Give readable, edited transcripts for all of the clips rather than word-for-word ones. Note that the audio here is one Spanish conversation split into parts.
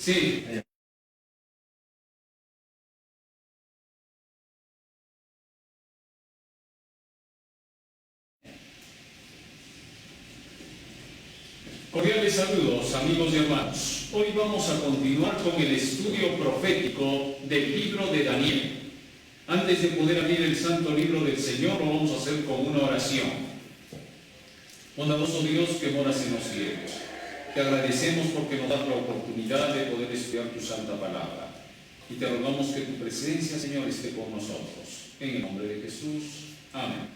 Sí. Cordiales saludos, amigos y hermanos. Hoy vamos a continuar con el estudio profético del libro de Daniel. Antes de poder abrir el santo libro del Señor, lo vamos a hacer con una oración. Bondadoso Dios que moras en los cielos, te agradecemos porque nos das la oportunidad de poder estudiar tu santa palabra. Y te rogamos que tu presencia, Señor, esté con nosotros. En el nombre de Jesús. Amén.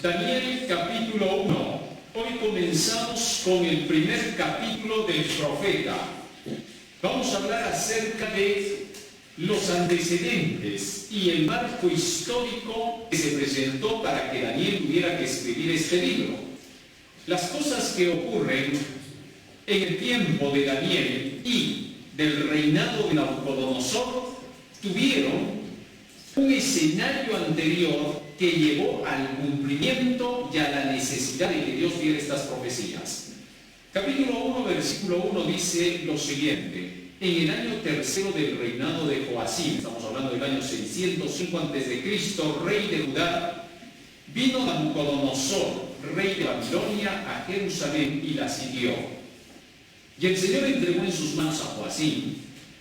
Daniel capítulo 1. Hoy comenzamos con el primer capítulo del profeta. Vamos a hablar acerca de los antecedentes y el marco histórico que se presentó para que Daniel tuviera que escribir este libro. Las cosas que ocurren en el tiempo de Daniel y del reinado de Nabucodonosor tuvieron un escenario anterior que llevó al cumplimiento y a la necesidad de que Dios diera estas profecías. Capítulo 1, versículo 1 dice lo siguiente: en el año tercero del reinado de Joacim, estamos hablando del año 605 a.C., rey de Judá, vino Nabucodonosor, rey de Babilonia, a Jerusalén y la sitió. Y el Señor entregó en sus manos a Joacim,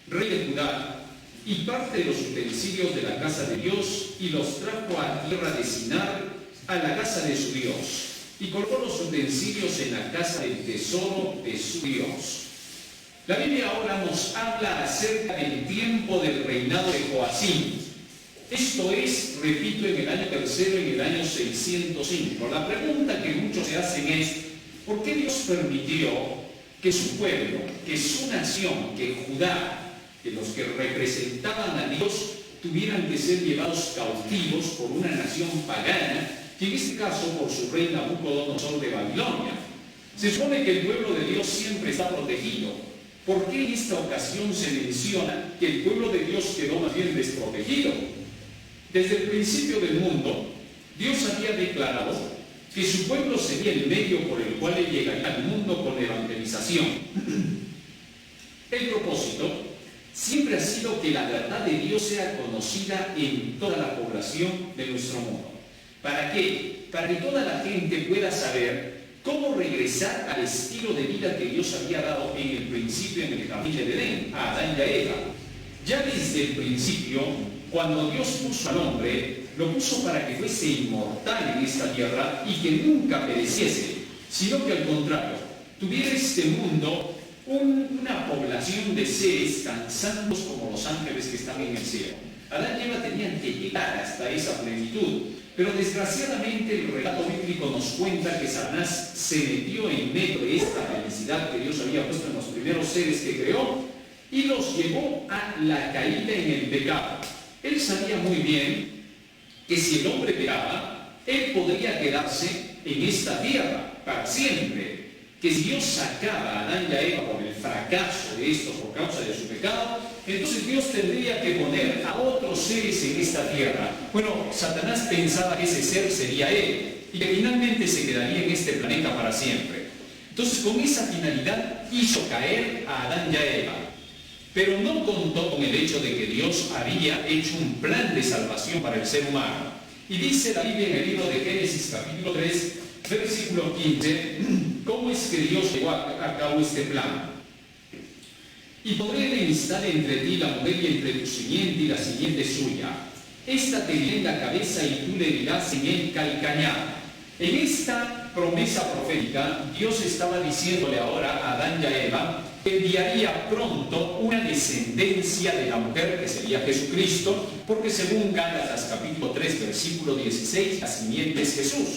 rey de Judá, y parte de los utensilios de la casa de Dios, y los trajo a tierra de Sinar, a la casa de su Dios, y colocó los utensilios en la casa del tesoro de su Dios. La Biblia ahora nos habla acerca del tiempo del reinado de Joacim. Esto es, repito, en el año tercero, en el año 605. La pregunta que muchos se hacen es: ¿por qué Dios permitió que su pueblo, que su nación, que Judá, que los que representaban a Dios, tuvieran que ser llevados cautivos por una nación pagana, que en este caso por su rey Nabucodonosor de Babilonia? Se supone que el pueblo de Dios siempre está protegido. ¿Por qué en esta ocasión se menciona que el pueblo de Dios quedó más bien desprotegido? Desde el principio del mundo, Dios había declarado que su pueblo sería el medio por el cual él llegaría al mundo con evangelización. El propósito siempre ha sido que la verdad de Dios sea conocida en toda la población de nuestro mundo. ¿Para qué? Para que toda la gente pueda saber cómo regresar al estilo de vida que Dios había dado en el principio en el jardín de Edén, a Adán y a Eva. Ya desde el principio, cuando Dios puso al hombre, lo puso para que fuese inmortal en esta tierra y que nunca pereciese, sino que al contrario, tuviera este mundo una población de seres tan santos como los ángeles que están en el cielo. Adán y Eva tenían que llegar hasta esa plenitud, pero desgraciadamente el relato bíblico nos cuenta que Satanás se metió en medio de esta felicidad que Dios había puesto en los primeros seres que creó y los llevó a la caída en el pecado. Él sabía muy bien que si el hombre pecaba, él podría quedarse en esta tierra para siempre. Que si Dios sacaba a Adán y a Eva por el fracaso de estos por causa de su pecado, entonces Dios tendría que poner a otros seres en esta tierra. Bueno, Satanás pensaba que ese ser sería él y que finalmente se quedaría en este planeta para siempre. Entonces, con esa finalidad hizo caer a Adán y a Eva, pero no contó con el hecho de que Dios había hecho un plan de salvación para el ser humano. Y dice la Biblia en el libro de Génesis capítulo 3, versículo 15, ¿cómo es que Dios llevó a cabo este plan? Y pondré enemistad entre ti y la mujer, y entre tu simiente y la simiente suya. Esta te dirá en la cabeza y tú le dirás en el calcañar. En esta promesa profética, Dios estaba diciéndole ahora a Adán y a Eva que enviaría pronto una descendencia de la mujer, que sería Jesucristo, porque según Gálatas capítulo 3, versículo 16, la simiente es Jesús.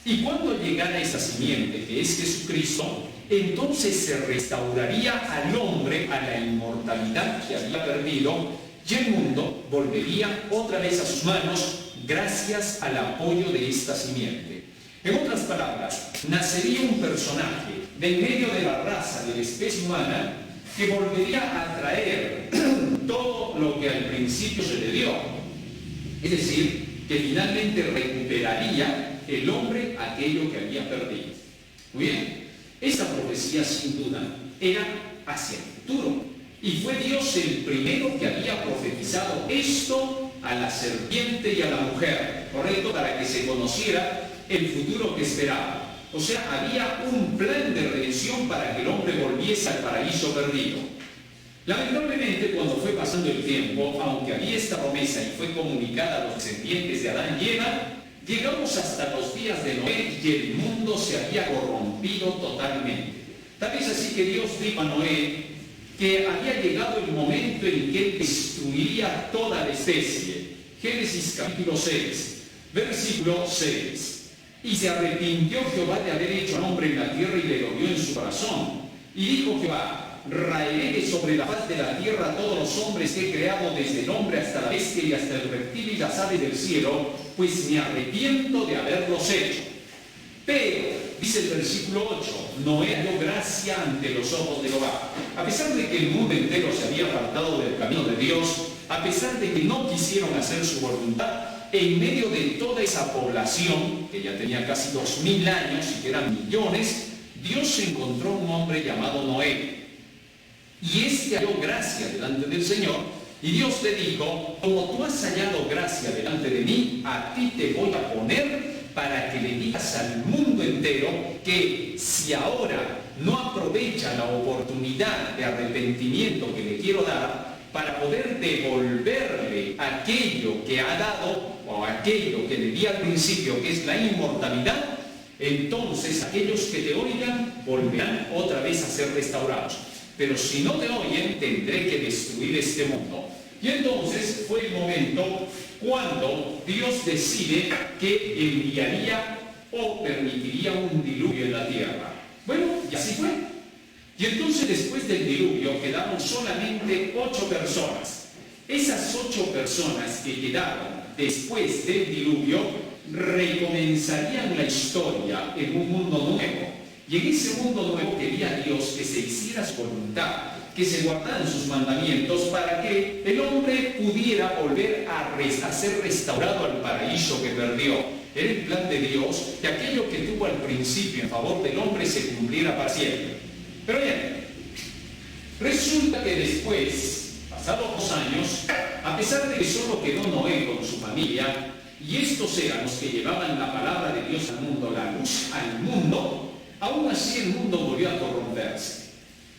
Y cuando llegara esa simiente, que es Jesucristo, entonces se restauraría al hombre a la inmortalidad que había perdido, y el mundo volvería otra vez a sus manos gracias al apoyo de esta simiente. En otras palabras, nacería un personaje de en medio de la raza de la especie humana que volvería a traer todo lo que al principio se le dio. Es decir, que finalmente recuperaría el hombre aquello que había perdido. Muy bien, esta profecía sin duda era hacia el futuro. Y fue Dios el primero que había profetizado esto a la serpiente y a la mujer, ¿correcto? Para que se conociera el futuro que esperaba. O sea, había un plan de redención para que el hombre volviese al paraíso perdido. Lamentablemente, cuando fue pasando el tiempo, aunque había esta promesa y fue comunicada a los descendientes de Adán y Eva, llegamos hasta los días de Noé y el mundo se había corrompido totalmente. Tal vez así que Dios dijo a Noé que había llegado el momento en que él destruiría toda la especie. Génesis capítulo 6, versículo 6. Y se arrepintió Jehová de haber hecho al hombre en la tierra y le dolió en su corazón. Y dijo Jehová: raeré de sobre la faz de la tierra a todos los hombres que he creado, desde el hombre hasta la bestia y hasta el reptil y las aves del cielo, pues me arrepiento de haberlos hecho. Pero, dice el versículo 8, Noé halló gracia ante los ojos de Jehová. A pesar de que el mundo entero se había apartado del camino de Dios, a pesar de que no quisieron hacer su voluntad, en medio de toda esa población, que ya tenía casi 2000 años y que eran millones, Dios encontró un hombre llamado Noé. Y este halló gracia delante del Señor, y Dios le dijo: como tú has hallado gracia delante de mí, a ti te voy a poner para que le digas al mundo entero que si ahora no aprovecha la oportunidad de arrepentimiento que le quiero dar, para poder devolverle aquello que ha dado, o aquello que le di al principio, que es la inmortalidad, entonces aquellos que te oigan volverán otra vez a ser restaurados. Pero si no te oyen, tendré que destruir este mundo. Y entonces fue el momento cuando Dios decide que enviaría o permitiría un diluvio en la tierra. Bueno, y así fue. Y entonces después del diluvio quedaron solamente 8 personas. Esas 8 personas que quedaron después del diluvio recomenzarían la historia en un mundo nuevo. Y en ese mundo nuevo quería Dios que se hiciera su voluntad, que se guardaran sus mandamientos para que el hombre pudiera volver a ser restaurado al paraíso que perdió. Era el plan de Dios que aquello que tuvo al principio en favor del hombre se cumpliera para siempre. Pero bien, resulta que después, pasados 2 años, a pesar de que solo quedó Noé con su familia, y estos eran los que llevaban la palabra de Dios al mundo, la luz al mundo, aún así el mundo volvió a corromperse.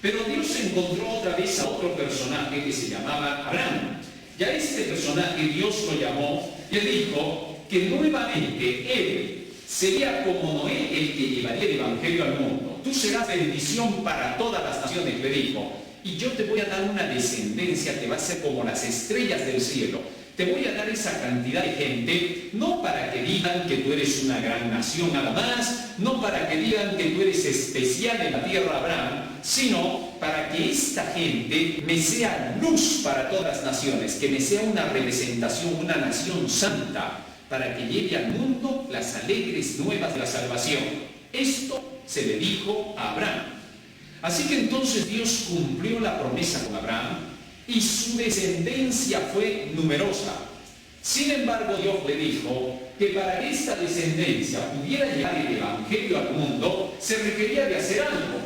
Pero Dios encontró otra vez a otro personaje que se llamaba Abraham. Y a este personaje Dios lo llamó y le dijo que nuevamente él sería como Noé el que llevaría el evangelio al mundo. Tú serás bendición para todas las naciones, le dijo. Y yo te voy a dar una descendencia que va a ser como las estrellas del cielo. Te voy a dar esa cantidad de gente, no para que digan que tú eres una gran nación nada más, no para que digan que tú eres especial en la tierra, Abraham, sino para que esta gente me sea luz para todas las naciones, que me sea una representación, una nación santa, para que lleve al mundo las alegres nuevas de la salvación. Esto se le dijo a Abraham. Así que entonces Dios cumplió la promesa con Abraham, y su descendencia fue numerosa. Sin embargo, Dios le dijo que para que esta descendencia pudiera llevar el evangelio al mundo, se requería de hacer algo.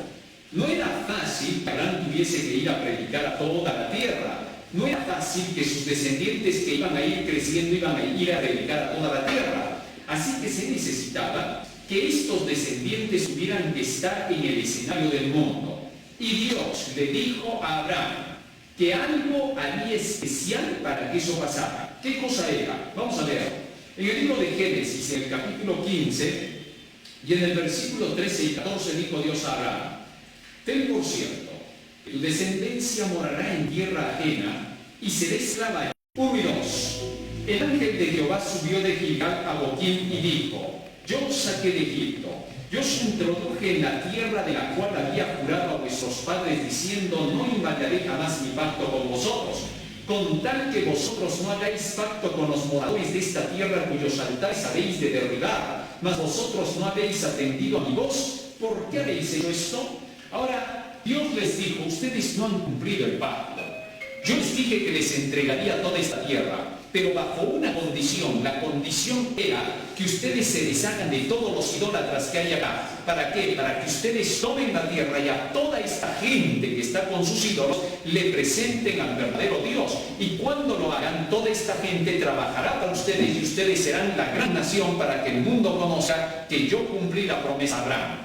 No era fácil que Abraham tuviese que ir a predicar a toda la tierra. No era fácil que sus descendientes que iban a ir creciendo iban a ir a predicar a toda la tierra. Así que se necesitaba que estos descendientes tuvieran que estar en el escenario del mundo. Y Dios le dijo a Abraham que algo haría especial para que eso pasara. ¿Qué cosa era? Vamos a ver. En el libro de Génesis, en el capítulo 15, y en el versículo 13 y 14, dijo Dios a Abraham: ten por cierto, que tu descendencia morará en tierra ajena, y será esclava. 1 y 2. El ángel de Jehová subió de Gilgal a Boquim y dijo: yo os saqué de Egipto, yo os introduje en la tierra de la cual había jurado a vuestros padres, diciendo: no invalidaré jamás mi pacto con vosotros, con tal que vosotros no hagáis pacto con los moradores de esta tierra, cuyos altares habéis de derribar, mas vosotros no habéis atendido a mi voz. ¿Por qué habéis hecho esto? Ahora, Dios les dijo: ustedes no han cumplido el pacto. Yo les dije que les entregaría toda esta tierra, pero bajo una condición. La condición era que ustedes se deshagan de todos los idólatras que hay acá. ¿Para qué? Para que ustedes tomen la tierra y a toda esta gente que está con sus ídolos le presenten al verdadero Dios. Y cuando lo hagan, toda esta gente trabajará para ustedes y ustedes serán la gran nación para que el mundo conozca que yo cumplí la promesa a Abraham.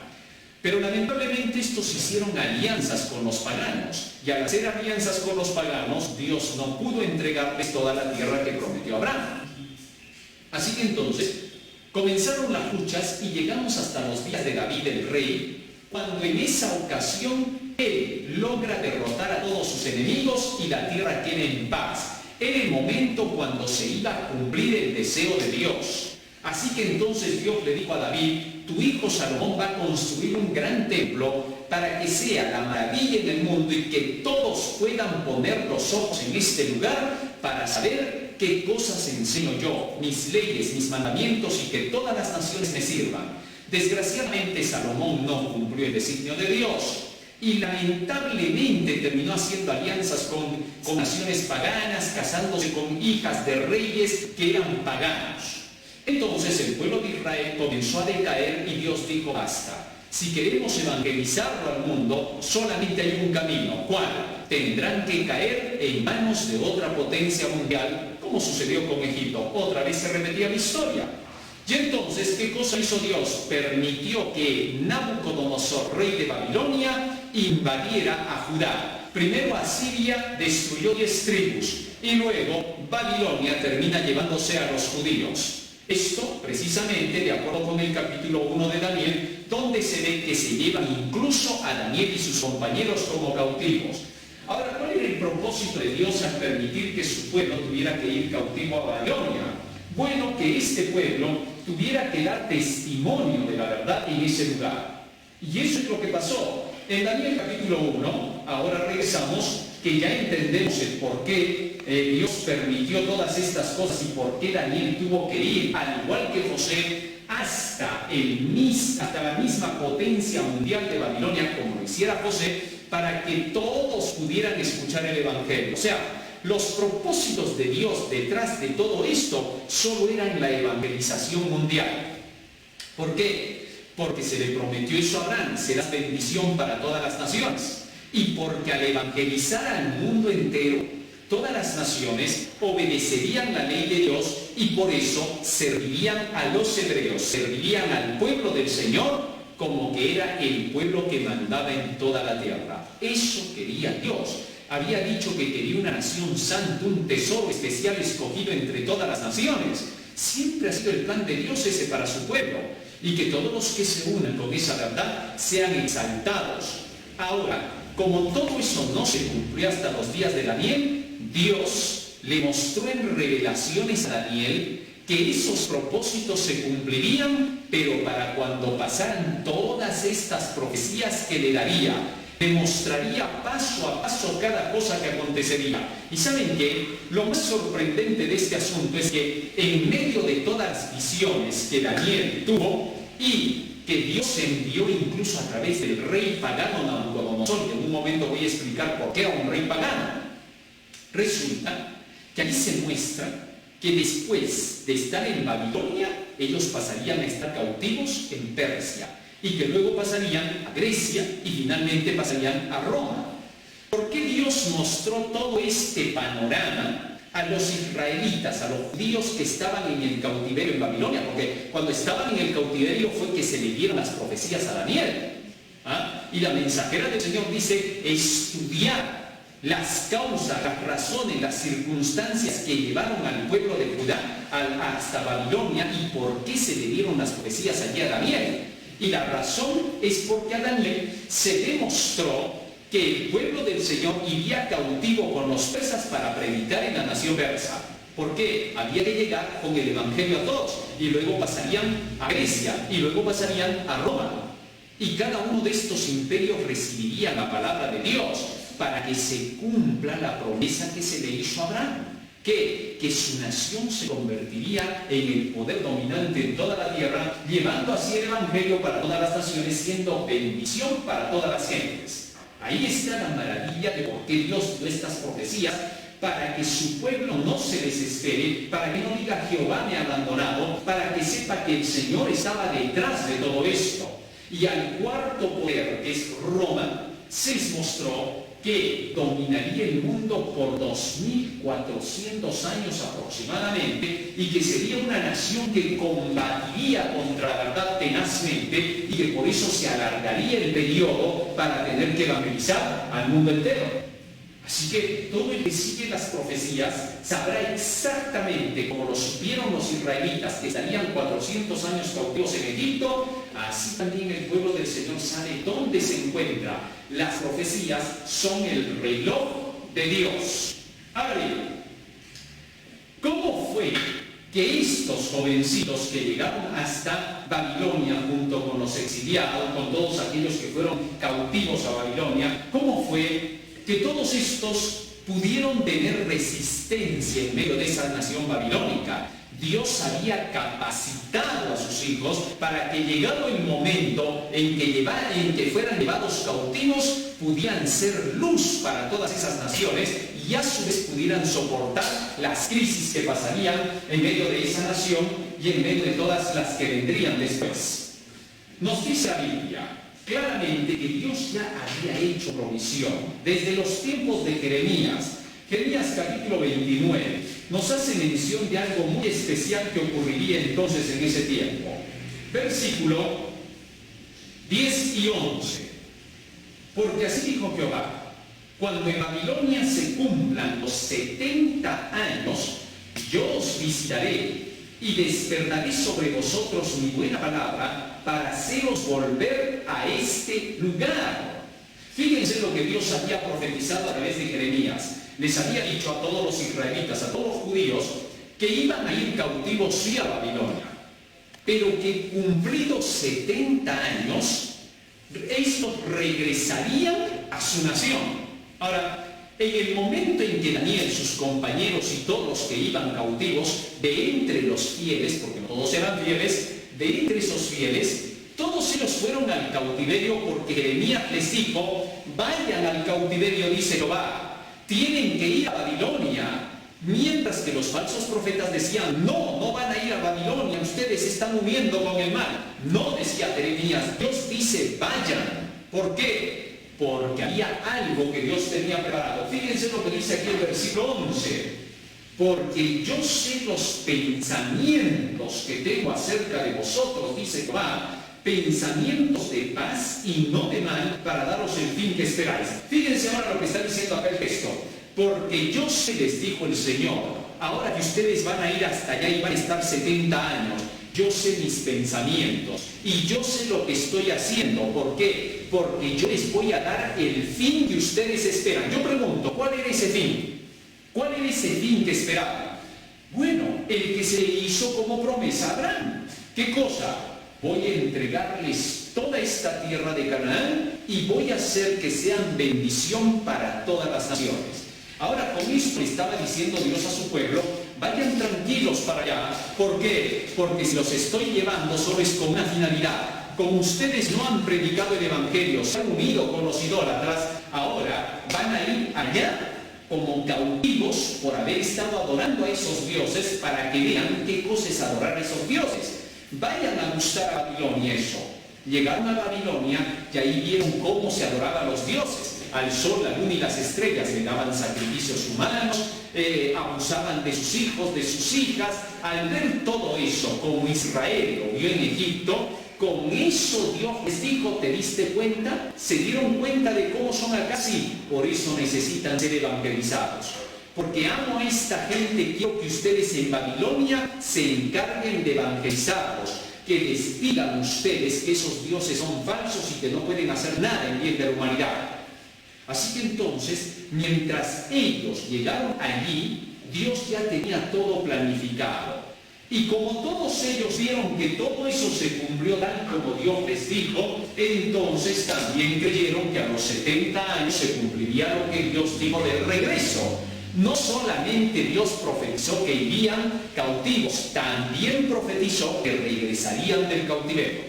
Pero lamentablemente estos hicieron alianzas con los paganos, y al hacer alianzas con los paganos, Dios no pudo entregarles toda la tierra que prometió a Abraham. Así que entonces comenzaron las luchas y llegamos hasta los días de David el rey, cuando en esa ocasión él logra derrotar a todos sus enemigos y la tierra queda en paz. Era el momento cuando se iba a cumplir el deseo de Dios. Así que entonces Dios le dijo a David: tu hijo Salomón va a construir un gran templo para que sea la maravilla en el mundo y que todos puedan poner los ojos en este lugar para saber qué cosas enseño yo, mis leyes, mis mandamientos, y que todas las naciones me sirvan. Desgraciadamente Salomón no cumplió el designio de Dios y lamentablemente terminó haciendo alianzas con naciones paganas, casándose con hijas de reyes que eran paganos. Entonces el pueblo de Israel comenzó a decaer y Dios dijo: basta. Si queremos evangelizarlo al mundo, solamente hay un camino. ¿Cuál? Tendrán que caer en manos de otra potencia mundial, como sucedió con Egipto. Otra vez se repetía la historia. Y entonces, ¿qué cosa hizo Dios? Permitió que Nabucodonosor, rey de Babilonia, invadiera a Judá. Primero Asiria destruyó 10 tribus y luego Babilonia termina llevándose a los judíos. Esto precisamente de acuerdo con el capítulo 1 de Daniel, donde se ve que se llevan incluso a Daniel y sus compañeros como cautivos. Ahora, ¿cuál era el propósito de Dios al permitir que su pueblo tuviera que ir cautivo a Babilonia? Bueno, que este pueblo tuviera que dar testimonio de la verdad en ese lugar. Y eso es lo que pasó. En Daniel capítulo 1, ahora regresamos, que ya entendemos el por qué Dios permitió todas estas cosas y por qué Daniel tuvo que ir, al igual que José, hasta la misma potencia mundial de Babilonia, como lo hiciera José, para que todos pudieran escuchar el Evangelio. O sea, los propósitos de Dios detrás de todo esto solo eran la evangelización mundial. ¿Por qué? Porque se le prometió eso a Abraham: serás bendición para todas las naciones. Y porque al evangelizar al mundo entero, todas las naciones obedecerían la ley de Dios y por eso servirían a los hebreos, servirían al pueblo del Señor como que era el pueblo que mandaba en toda la tierra. Eso quería Dios. Había dicho que quería una nación santa, un tesoro especial escogido entre todas las naciones. Siempre ha sido el plan de Dios ese para su pueblo, y que todos los que se unan con esa verdad sean exaltados. Ahora, como todo eso no se cumplió hasta los días de Daniel, Dios le mostró en revelaciones a Daniel que esos propósitos se cumplirían, pero para cuando pasaran todas estas profecías que le daría, le mostraría paso a paso cada cosa que acontecería. ¿Y saben qué? Lo más sorprendente de este asunto es que en medio de todas las visiones que Daniel tuvo y que Dios envió incluso a través del rey pagano Nabucodonosor, que en un momento voy a explicar por qué era un rey pagano, resulta que aquí se muestra que después de estar en Babilonia, ellos pasarían a estar cautivos en Persia, y que luego pasarían a Grecia y finalmente pasarían a Roma. ¿Por qué Dios mostró todo este panorama a los israelitas, a los judíos que estaban en el cautiverio en Babilonia? Porque cuando estaban en el cautiverio fue que se le dieron las profecías a Daniel. Y la mensajera del Señor dice: estudiar las causas, las razones, las circunstancias que llevaron al pueblo de Judá hasta Babilonia y por qué se le dieron las profecías allí a Daniel. Y la razón es porque a Daniel se demostró que el pueblo del Señor iría cautivo con los persas para predicar en la nación persa. ¿Por qué? Había que llegar con el Evangelio a todos, y luego pasarían a Grecia, y luego pasarían a Roma. Y cada uno de estos imperios recibiría la palabra de Dios para que se cumpla la promesa que se le hizo a Abraham. Que su nación se convertiría en el poder dominante en toda la tierra, llevando así el Evangelio para todas las naciones, siendo bendición para todas las gentes. Ahí está la maravilla de por qué Dios dio estas profecías, para que su pueblo no se desespere, para que no diga Jehová me ha abandonado, para que sepa que el Señor estaba detrás de todo esto. Y al cuarto poder, que es Roma, se les mostró que dominaría el mundo por 2400 años aproximadamente y que sería una nación que combatiría contra la verdad tenazmente y que por eso se alargaría el periodo para tener que evangelizar al mundo entero. Así que todo el que sigue las profecías sabrá exactamente, como lo supieron los israelitas, que estarían 400 años cautivos en Egipto, así también el pueblo del Señor sabe dónde se encuentra. Las profecías son el reloj de Dios. Ahora bien, ¿cómo fue que estos jovencitos que llegaron hasta Babilonia junto con los exiliados, con todos aquellos que fueron cautivos a Babilonia, cómo fue que todos estos pudieron tener resistencia en medio de esa nación babilónica? Dios había capacitado a sus hijos para que llegado el momento en que fueran llevados cautivos, pudieran ser luz para todas esas naciones y a su vez pudieran soportar las crisis que pasarían en medio de esa nación y en medio de todas las que vendrían después. Nos dice la Biblia claramente que Dios ya había hecho provisión desde los tiempos de Jeremías. Jeremías capítulo 29 nos hace mención de algo muy especial que ocurriría entonces en ese tiempo. Versículo 10 y 11. Porque así dijo Jehová: cuando en Babilonia se cumplan los 70 años, yo os visitaré y despertaré sobre vosotros mi buena palabra para haceros volver a este lugar. Fíjense lo que Dios había profetizado a través de Jeremías. Les había dicho a todos los israelitas, a todos los judíos, que iban a ir cautivos sí a Babilonia, pero que cumplidos 70 años, estos regresarían a su nación. Ahora, en el momento en que Daniel, sus compañeros y todos los que iban cautivos, de entre los fieles, porque no todos eran fieles, de entre esos fieles, todos ellos fueron al cautiverio porque Jeremías les dijo: vayan al cautiverio, dice Jehová, tienen que ir a Babilonia. Mientras que los falsos profetas decían: no van a ir a Babilonia, ustedes se están uniendo con el mal. No, decía Jeremías, Dios dice vayan. ¿Por qué? Porque había algo que Dios tenía preparado. Fíjense lo que dice aquí el versículo 11. Porque yo sé los pensamientos que tengo acerca de vosotros, dice Jehová, pensamientos de paz y no de mal, para daros el fin que esperáis. Fíjense ahora lo que está diciendo acá el texto. Porque yo sé, les dijo el Señor, ahora que ustedes van a ir hasta allá y van a estar 70 años, yo sé mis pensamientos y yo sé lo que estoy haciendo. ¿Por qué? Porque yo les voy a dar el fin que ustedes esperan. Yo pregunto, ¿cuál era ese fin? ¿Cuál era ese fin que esperaban? Bueno, el que se le hizo como promesa a Abraham. ¿Qué cosa? Voy a entregarles toda esta tierra de Canaán y voy a hacer que sean bendición para todas las naciones. Ahora, con esto estaba diciendo Dios a su pueblo: vayan tranquilos para allá. ¿Por qué? Porque si los estoy llevando solo es con una finalidad. Como ustedes no han predicado el Evangelio, se han unido con los idólatras, ahora van a ir allá como cautivos por haber estado adorando a esos dioses, para que vean qué cosa es adorar a esos dioses. Vayan a buscar a Babilonia eso. Llegaron a Babilonia y ahí vieron cómo se adoraban a los dioses. Al sol, la luna y las estrellas le daban sacrificios humanos, abusaban de sus hijos, de sus hijas. Al ver todo eso, como Israel lo vio en Egipto, con eso Dios les dijo: ¿te diste cuenta? ¿Se dieron cuenta de cómo son acá? Sí, por eso necesitan ser evangelizados. Porque amo a esta gente, quiero que ustedes en Babilonia se encarguen de evangelizarlos, que les digan ustedes que esos dioses son falsos y que no pueden hacer nada en bien de la humanidad. Así que entonces, mientras ellos llegaron allí, Dios ya tenía todo planificado. Y como todos ellos vieron que todo eso se cumplió tal como Dios les dijo, entonces también creyeron que a los 70 años se cumpliría lo que Dios dijo del regreso. No solamente Dios profetizó que irían cautivos, también profetizó que regresarían del cautiverio.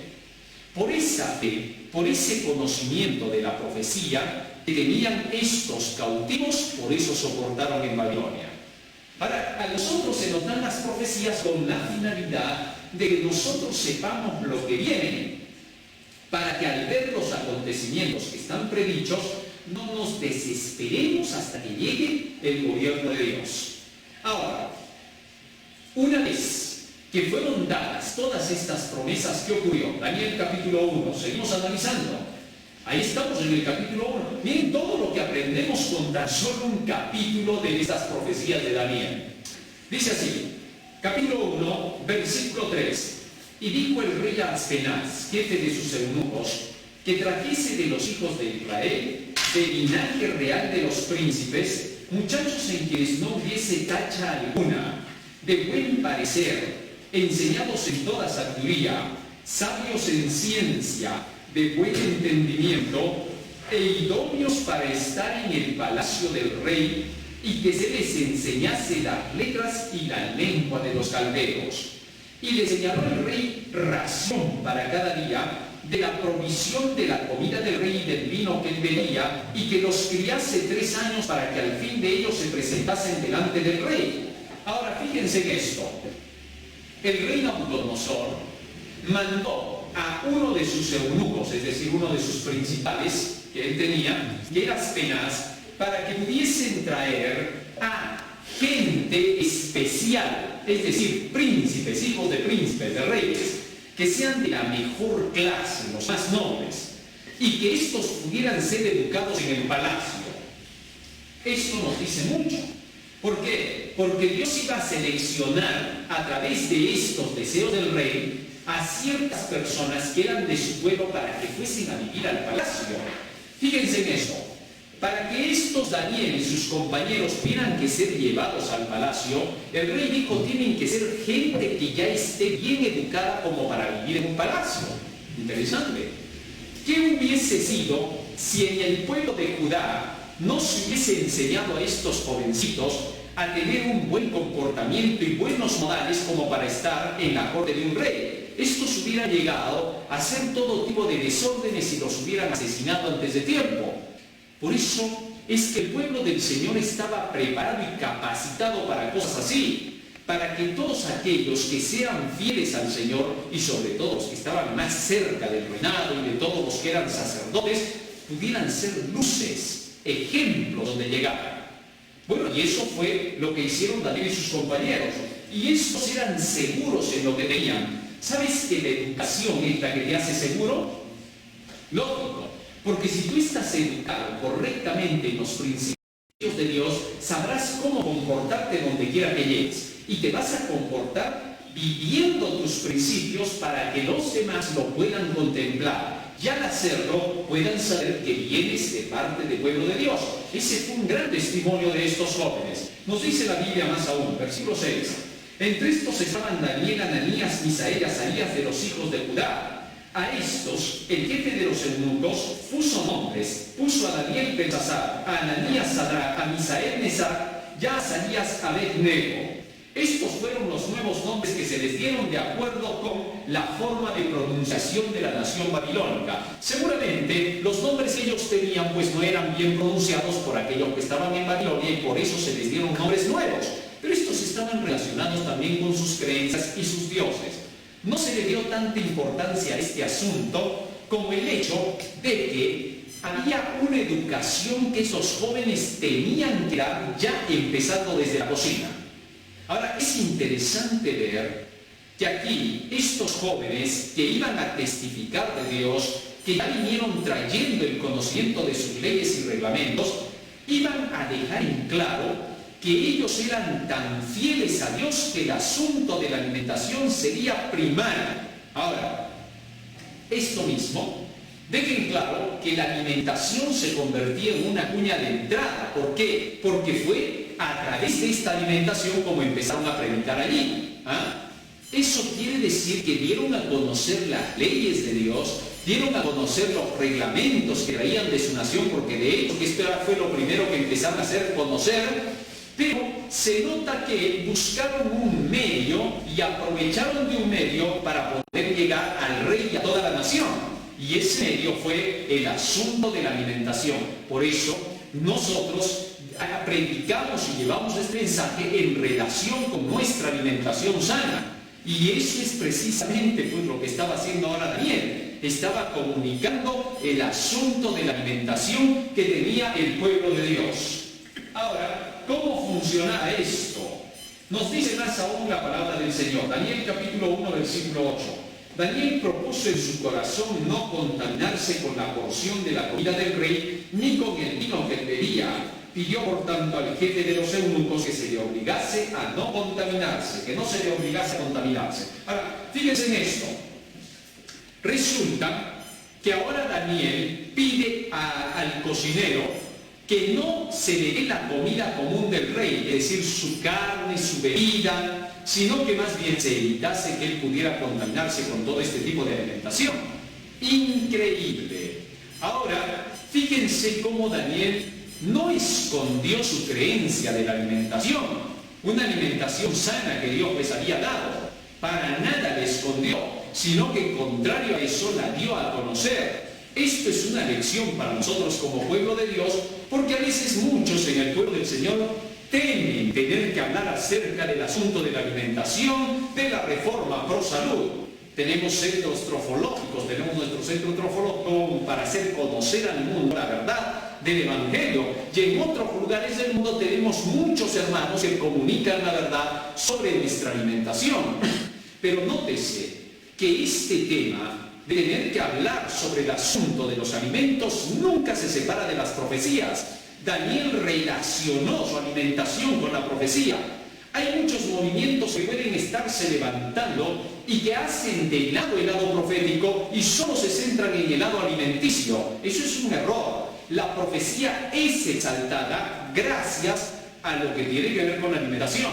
Por esa fe, por ese conocimiento de la profecía, que tenían estos cautivos, por eso soportaron en Babilonia. Ahora, a nosotros se nos dan las profecías con la finalidad de que nosotros sepamos lo que viene, para que al ver los acontecimientos que están predichos, no nos desesperemos hasta que llegue el gobierno de Dios. Ahora, una vez que fueron dadas todas estas promesas, ¿qué ocurrió? Daniel capítulo 1, seguimos analizando. Ahí estamos en el capítulo 1. Miren todo lo que aprendemos con tan solo un capítulo de estas profecías de Daniel. Dice así, capítulo 1, versículo 3. Y dijo el rey a Aspenaz, jefe de sus eunucos, que trajese de los hijos de Israel, de linaje real de los príncipes, muchachos en quienes no hubiese tacha alguna, de buen parecer, enseñados en toda sabiduría, sabios en ciencia, de buen entendimiento, e idóneos para estar en el palacio del rey, y que se les enseñase las letras y la lengua de los caldeos. Y le señaló el rey ración para cada día de la provisión de la comida del rey y del vino que él bebía, y que los criase 3 años para que al fin de ellos se presentasen delante del rey. Ahora fíjense en esto. El rey Nabucodonosor mandó a uno de sus eunucos, es decir, uno de sus principales que él tenía, que era Aspenaz, para que pudiesen traer a gente especial, es decir, príncipes, hijos de príncipes, de reyes, que sean de la mejor clase, los más nobles, y que estos pudieran ser educados en el palacio. Esto nos dice mucho. ¿Por qué? Porque Dios iba a seleccionar a través de estos deseos del rey a ciertas personas que eran de su pueblo para que fuesen a vivir al palacio. Fíjense en esto. Para que estos Daniel y sus compañeros tuvieran que ser llevados al palacio, el rey dijo, tienen que ser gente que ya esté bien educada como para vivir en un palacio. Interesante. ¿Qué hubiese sido si en el pueblo de Judá no se hubiese enseñado a estos jovencitos a tener un buen comportamiento y buenos modales como para estar en la corte de un rey? Estos hubieran llegado a hacer todo tipo de desórdenes y los hubieran asesinado antes de tiempo. Por eso es que el pueblo del Señor estaba preparado y capacitado para cosas así, para que todos aquellos que sean fieles al Señor, y sobre todo los que estaban más cerca del reinado y de todos los que eran sacerdotes, pudieran ser luces, ejemplos donde llegaran. Bueno, y eso fue lo que hicieron Daniel y sus compañeros, y estos eran seguros en lo que tenían. ¿Sabes que la educación es la que te hace seguro? Lógico. Porque si tú estás educado correctamente en los principios de Dios, sabrás cómo comportarte donde quiera que llegues. Y te vas a comportar viviendo tus principios para que los demás lo puedan contemplar. Y al hacerlo, puedan saber que vienes de parte del pueblo de Dios. Ese fue un gran testimonio de estos jóvenes. Nos dice la Biblia más aún, versículo 6. Entre estos estaban Daniel, Ananías, Misael, Azarías de los hijos de Judá. A estos, el jefe de los eunucos puso nombres, puso a Daniel Belsasar, a Ananías Sadrach, a Misael Mesach, y a Azarías Abed-nego. Estos fueron los nuevos nombres que se les dieron de acuerdo con la forma de pronunciación de la nación babilónica. Seguramente los nombres que ellos tenían pues no eran bien pronunciados por aquellos que estaban en Babilonia y por eso se les dieron nombres nuevos. Pero estos estaban relacionados también con sus creencias y sus dioses. No se le dio tanta importancia a este asunto como el hecho de que había una educación que esos jóvenes tenían que dar ya empezando desde la cocina. Ahora, es interesante ver que aquí estos jóvenes que iban a testificar de Dios, que ya vinieron trayendo el conocimiento de sus leyes y reglamentos, iban a dejar en claro que ellos eran tan fieles a Dios que el asunto de la alimentación sería primario. Ahora, esto mismo, dejen claro que la alimentación se convertía en una cuña de entrada. ¿Por qué? Porque fue a través de esta alimentación como empezaron a predicar allí. Eso quiere decir que dieron a conocer las leyes de Dios, dieron a conocer los reglamentos que traían de su nación, porque de hecho que esto fue lo primero que empezaron a hacer conocer. Pero se nota que buscaron un medio y aprovecharon de un medio para poder llegar al rey y a toda la nación. Y ese medio fue el asunto de la alimentación. Por eso nosotros predicamos y llevamos este mensaje en relación con nuestra alimentación sana. Y eso es precisamente pues lo que estaba haciendo ahora Daniel. Estaba comunicando el asunto de la alimentación que tenía el pueblo de Dios. Ahora, ¿cómo funciona esto? Nos dice más aún la palabra del Señor. Daniel capítulo 1, versículo 8. Daniel propuso en su corazón no contaminarse con la porción de la comida del rey, ni con el vino que bebía. Pidió por tanto al jefe de los eunucos que se le obligase a no contaminarse, que no se le obligase a contaminarse. Ahora, fíjense en esto. Resulta que ahora Daniel pide al cocinero que no se le dé la comida común del rey, es decir, su carne, su bebida, sino que más bien se evitase que él pudiera contaminarse con todo este tipo de alimentación. Increíble. Ahora, fíjense cómo Daniel no escondió su creencia de la alimentación, una alimentación sana que Dios les había dado. Para nada la escondió, sino que contrario a eso la dio a conocer. Esto es una lección para nosotros como pueblo de Dios, porque a veces muchos en el pueblo del Señor temen tener que hablar acerca del asunto de la alimentación, de la reforma pro salud. Tenemos centros trofológicos, tenemos nuestro centro trofológico para hacer conocer al mundo la verdad del Evangelio. Y en otros lugares del mundo tenemos muchos hermanos que comunican la verdad sobre nuestra alimentación. Pero nótese que este tema de tener que hablar sobre el asunto de los alimentos nunca se separa de las profecías. Daniel relacionó su alimentación con la profecía. Hay muchos movimientos que pueden estarse levantando y que hacen de lado el lado profético y solo se centran en el lado alimenticio. Eso es un error. La profecía es exaltada gracias a lo que tiene que ver con la alimentación.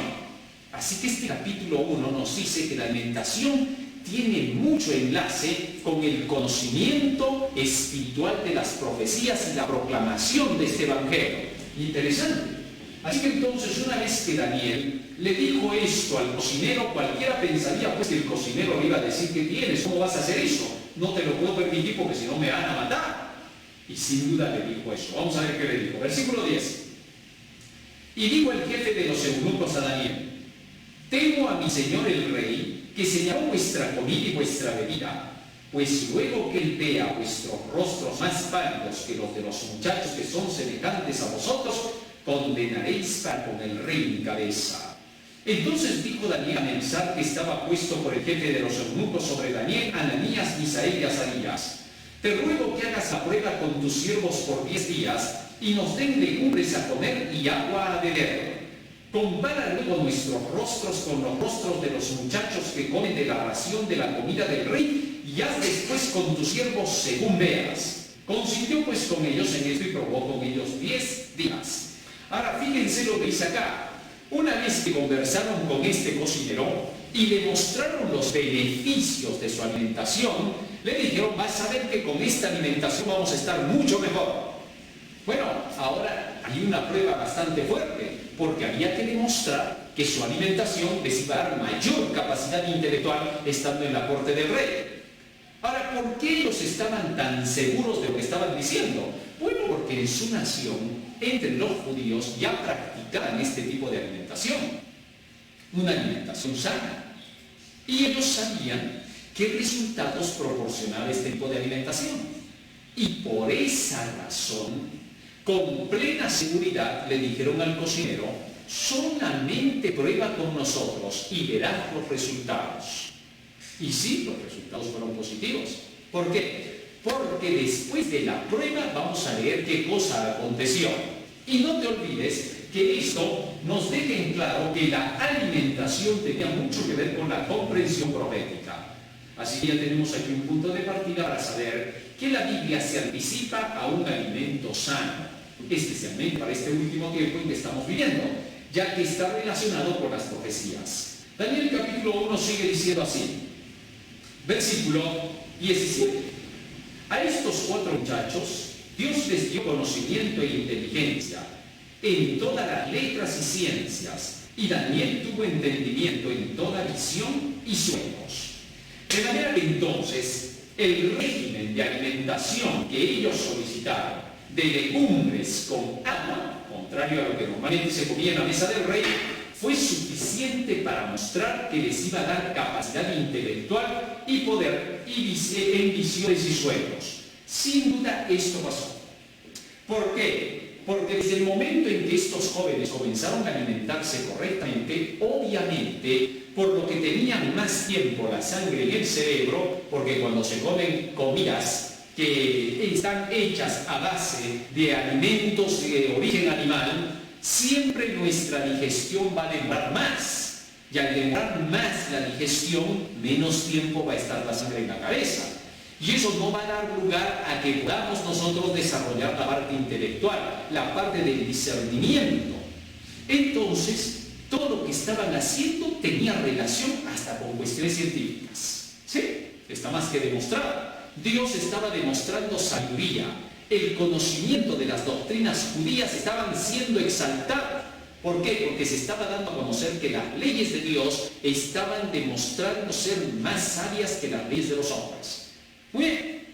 Así que este capítulo 1 nos dice que la alimentación tiene mucho enlace con el conocimiento espiritual de las profecías y la proclamación de este evangelio. Interesante. Así que entonces, una vez que Daniel le dijo esto al cocinero, cualquiera pensaría pues que el cocinero le iba a decir: ¿qué tienes? ¿Cómo vas a hacer eso? No te lo puedo permitir porque si no me van a matar. Y sin duda le dijo eso. Vamos a ver qué le dijo. Versículo 10. Y dijo el jefe de los eunucos a Daniel: temo a mi señor el rey, que señaló vuestra comida y vuestra bebida, pues luego que él vea vuestros rostros más pálidos que los de los muchachos que son semejantes a vosotros, condenaréis para con el rey mi cabeza. Entonces dijo Daniel a Melzar, que estaba puesto por el jefe de los eunucos sobre Daniel, Ananías, Misael y Azarías: te ruego que hagas la prueba con tus siervos por 10 días, y nos den legumbres a comer y agua a beber. Compara luego nuestros rostros con los rostros de los muchachos que comen de la ración de la comida del rey, y haz después con tus siervos según veas. Consintió pues con ellos en esto y probó con ellos 10 días. Ahora fíjense lo que dice acá. Una vez que conversaron con este cocinero y le mostraron los beneficios de su alimentación, le dijeron: vas a ver que con esta alimentación vamos a estar mucho mejor. Bueno, ahora hay una prueba bastante fuerte, porque había que demostrar que su alimentación les iba a dar mayor capacidad intelectual estando en la corte del rey. Ahora, ¿por qué ellos estaban tan seguros de lo que estaban diciendo? Bueno, porque en su nación, entre los judíos, ya practicaban este tipo de alimentación, una alimentación sana. Y ellos sabían qué resultados proporcionaba este tipo de alimentación. Y por esa razón, con plena seguridad, le dijeron al cocinero: solamente prueba con nosotros y verás los resultados. Y sí, los resultados fueron positivos. ¿Por qué? Porque después de la prueba vamos a ver qué cosa aconteció. Y no te olvides que esto nos deja en claro que la alimentación tenía mucho que ver con la comprensión profética. Así que ya tenemos aquí un punto de partida para saber que la Biblia se anticipa a un alimento sano, especialmente para este último tiempo en que estamos viviendo, ya que está relacionado con las profecías. Daniel capítulo 1 sigue diciendo así, versículo 17: a estos 4 muchachos Dios les dio conocimiento e inteligencia en todas las letras y ciencias, y Daniel tuvo entendimiento en toda visión y sueños. De manera que entonces el régimen de alimentación que ellos solicitaron de legumbres con agua, contrario a lo que normalmente se comía en la mesa del rey, fue suficiente para mostrar que les iba a dar capacidad intelectual y poder en visiones y sueños. Sin duda esto pasó. ¿Por qué? Porque desde el momento en que estos jóvenes comenzaron a alimentarse correctamente, obviamente, por lo que tenían más tiempo la sangre en el cerebro, porque cuando se comen comidas que están hechas a base de alimentos de origen animal, siempre nuestra digestión va a demorar más. Y al demorar más la digestión, menos tiempo va a estar la sangre en la cabeza. Y eso no va a dar lugar a que podamos nosotros desarrollar la parte intelectual, la parte del discernimiento. Entonces, todo lo que estaban haciendo tenía relación hasta con cuestiones científicas. ¿Sí? Está más que demostrado. Dios estaba demostrando sabiduría. El conocimiento de las doctrinas judías estaban siendo exaltados. ¿Por qué? Porque se estaba dando a conocer que las leyes de Dios estaban demostrando ser más sabias que las leyes de los hombres. Muy bien.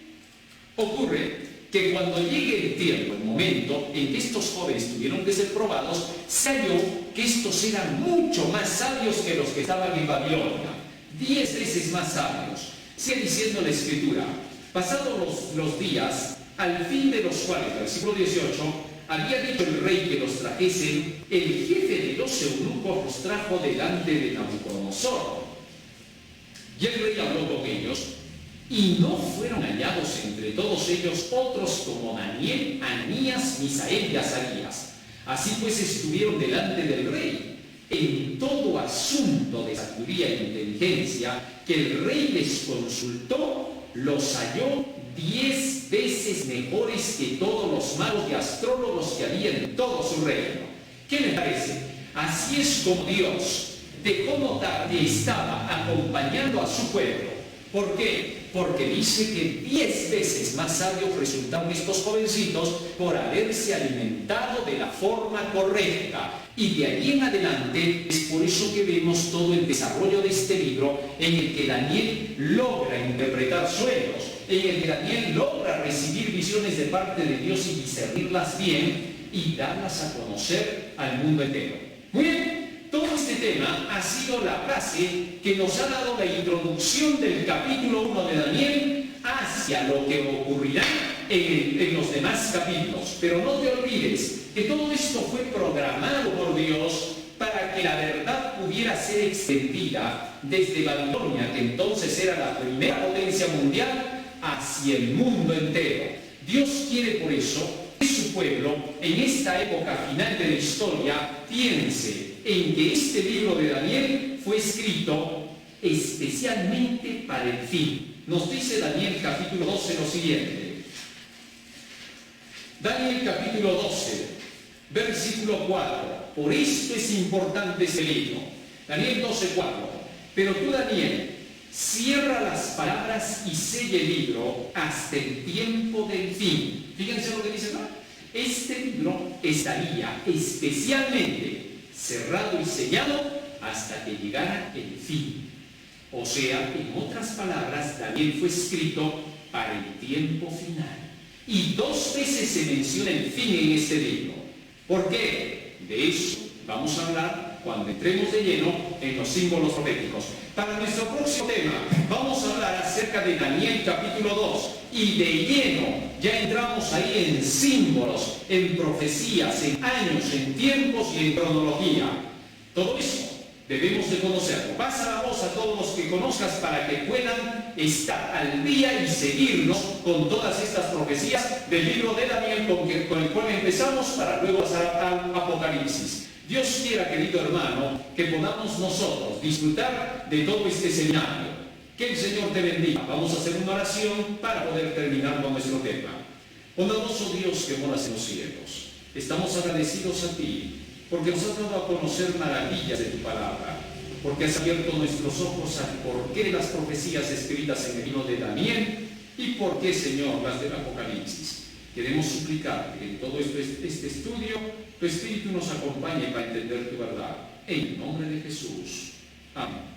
Ocurre que cuando llegue el tiempo, el momento en que estos jóvenes tuvieron que ser probados, se halló que estos eran mucho más sabios que los que estaban en Babilonia. 10 veces más sabios. Sigue diciendo la Escritura, pasados los días, al fin de los cuales, versículo 18, había dicho el rey que los trajesen, el jefe de los eunucos los trajo delante de Nabucodonosor. Y el rey habló con ellos, y no fueron hallados entre todos ellos otros como Daniel, Ananías, Misael y Azarías. Así pues estuvieron delante del rey en todo asunto de sabiduría e inteligencia que el rey les consultó, los halló 10 veces mejores que todos los magos y astrólogos que había en todo su reino. ¿Qué les parece? Así es como Dios dejó notar que estaba acompañando a su pueblo. ¿Por qué? Porque dice que 10 veces más sabios resultaron estos jovencitos por haberse alimentado de la forma correcta. Y de ahí en adelante es por eso que vemos todo el desarrollo de este libro en el que Daniel logra interpretar sueños, en el que Daniel logra recibir visiones de parte de Dios y discernirlas bien y darlas a conocer al mundo entero. Muy bien. Todo este tema ha sido la base que nos ha dado la introducción del capítulo 1 de Daniel hacia lo que ocurrirá en los demás capítulos. Pero no te olvides que todo esto fue programado por Dios para que la verdad pudiera ser extendida desde Babilonia, que entonces era la primera potencia mundial, hacia el mundo entero. Dios quiere por eso que su pueblo, en esta época final de la historia, piense en que este libro de Daniel fue escrito especialmente para el fin. Nos dice Daniel capítulo 12 lo siguiente. Daniel capítulo 12, versículo 4. Por esto es importante este libro. Daniel 12, 4. Pero tú, Daniel, cierra las palabras y sella el libro hasta el tiempo del fin. Fíjense lo que dice, ¿no? Este libro estaría especialmente cerrado y sellado hasta que llegara el fin. O sea, en otras palabras, Daniel fue escrito para el tiempo final. Y 2 veces se menciona el fin en este libro. ¿Por qué? De eso vamos a hablar cuando entremos de lleno en los símbolos proféticos. Para nuestro próximo tema vamos a hablar acerca de Daniel capítulo 2 y de lleno ya entramos ahí en símbolos, en profecías, en años, en tiempos y en cronología. Todo eso debemos de conocerlo. Pasa la voz a todos los que conozcas para que puedan estar al día y seguirnos con todas estas profecías del libro de Daniel con el cual empezamos para luego pasar al Apocalipsis. Dios quiera, querido hermano, que podamos nosotros disfrutar de todo este seminario. Que el Señor te bendiga. Vamos a hacer una oración para poder terminar con nuestro tema. Bondadoso Dios que moras en los cielos, estamos agradecidos a ti porque nos has dado a conocer maravillas de tu palabra, porque has abierto nuestros ojos al porqué de las profecías escritas en el libro de Daniel y por qué, Señor, las del Apocalipsis. Queremos suplicarte que en todo este estudio tu Espíritu nos acompañe para entender tu verdad. En el nombre de Jesús. Amén.